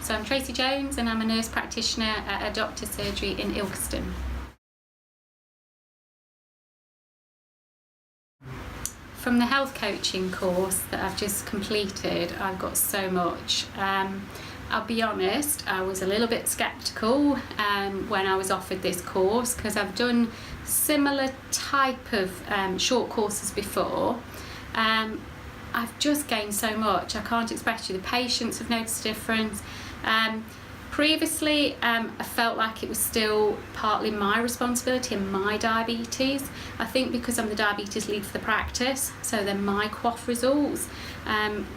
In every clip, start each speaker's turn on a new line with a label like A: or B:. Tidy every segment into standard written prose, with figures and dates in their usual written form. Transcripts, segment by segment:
A: So I'm Tracy Jones and I'm a nurse practitioner at a doctor's surgery in Ilkeston. From the health coaching course that I've just completed, I've got so much. I'll be honest, I was a little bit sceptical when I was offered this course, because I've done similar type of short courses before. I've just gained so much. I can't express to you. The patients have noticed a difference. Previously, I felt like it was still partly my responsibility and my diabetes. I think because I'm the diabetes lead for the practice, so they're my QOF results.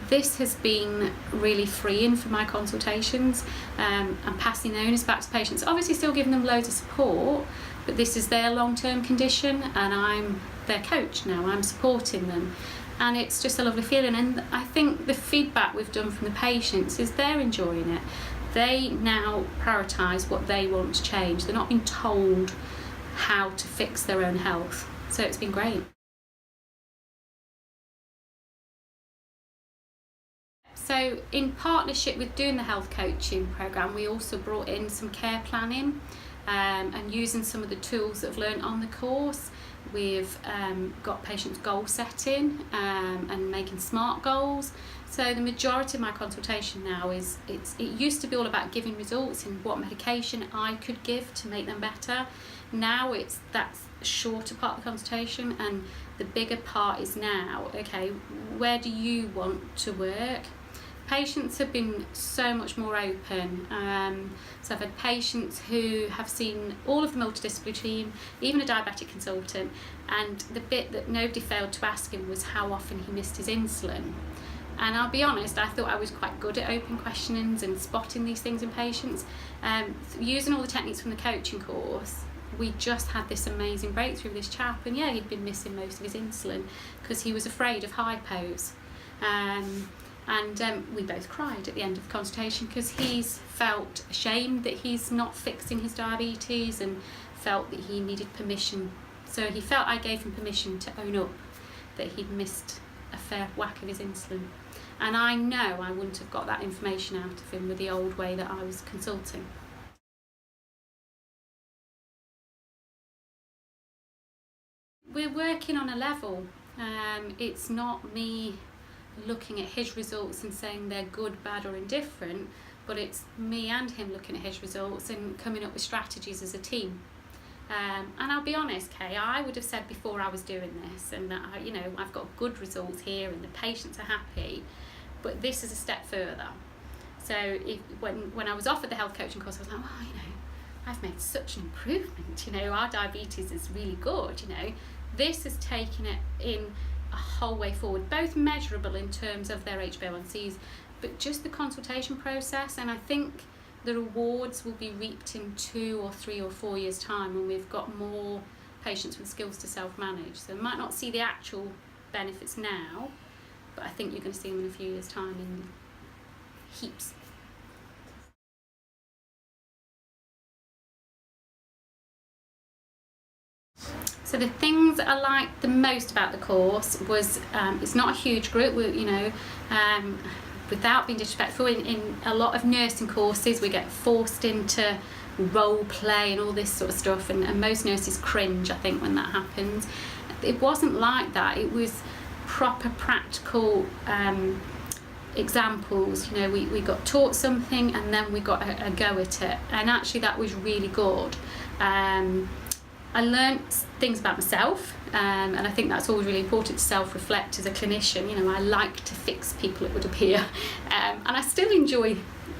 A: This has been really freeing for my consultations. I'm passing the onus back to patients, obviously still giving them loads of support, but this is their long-term condition and I'm their coach now, I'm supporting them. And it's just a lovely feeling, and I think the feedback we've done from the patients is they're enjoying it. They now prioritise what they want to change. They're not being told how to fix their own health. So it's been great. So in partnership with doing the health coaching programme, we also brought in some care planning and using some of the tools that I've learned on the course. We've got patients goal setting and making SMART goals. So the majority of my consultation now it used to be all about giving results and what medication I could give to make them better. Now that's a shorter part of the consultation, and the bigger part is now, okay, where do you want to work? Patients have been so much more open. So I've had patients who have seen all of the multidisciplinary team, even a diabetic consultant, and the bit that nobody failed to ask him was how often he missed his insulin. And I'll be honest, I thought I was quite good at open questionings and spotting these things in patients. Using all the techniques from the coaching course, we just had this amazing breakthrough with this chap, and yeah, he'd been missing most of his insulin because he was afraid of hypos. And we both cried at the end of the consultation because he's felt ashamed that he's not fixing his diabetes and felt that he needed permission. So he felt I gave him permission to own up that he'd missed a fair whack of his insulin. And I know I wouldn't have got that information out of him with the old way that I was consulting. We're working on a level. It's not me looking at his results and saying they're good, bad or indifferent, but it's me and him looking at his results and coming up with strategies as a team. And I'll be honest, Kay, I would have said before I was doing this, and I've got good results here and the patients are happy, but this is a step further. So when I was offered the health coaching course, I was like, I've made such an improvement, our diabetes is really good, This has taken it in a whole way forward, both measurable in terms of their HbA1cs, but just the consultation process. And I think the rewards will be reaped in 2 or 3 or 4 years' time when we've got more patients with skills to self-manage. So I might not see the actual benefits now, but I think you're going to see them in a few years' time in heaps. So the things I liked the most about the course was it's not a huge group. Without being disrespectful, in a lot of nursing courses we get forced into role play and all this sort of stuff, and most nurses cringe, I think, when that happens. It wasn't like that. It was proper practical examples. We got taught something and then we got a go at it, and actually that was really good. I learnt things about myself, and I think that's always really important to self-reflect as a clinician. I like to fix people, it would appear, and I still enjoy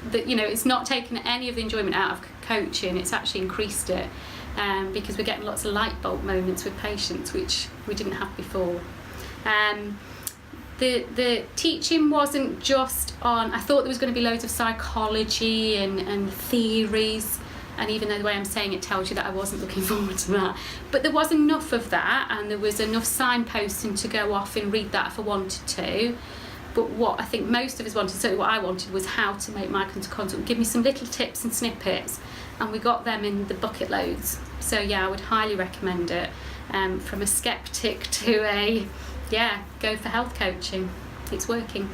A: that. It's not taken any of the enjoyment out of coaching, it's actually increased it, because we're getting lots of light bulb moments with patients which we didn't have before. The teaching wasn't just on, I thought there was going to be loads of psychology and theories, and even though the way I'm saying it tells you that I wasn't looking forward to that, but there was enough of that, and there was enough signposting to go off and read that if I wanted to. But what I think most of us wanted, certainly what I wanted, was how to make my consult, give me some little tips and snippets, and we got them in the bucket loads. So yeah, I would highly recommend it. From a skeptic to a, go for health coaching. It's working.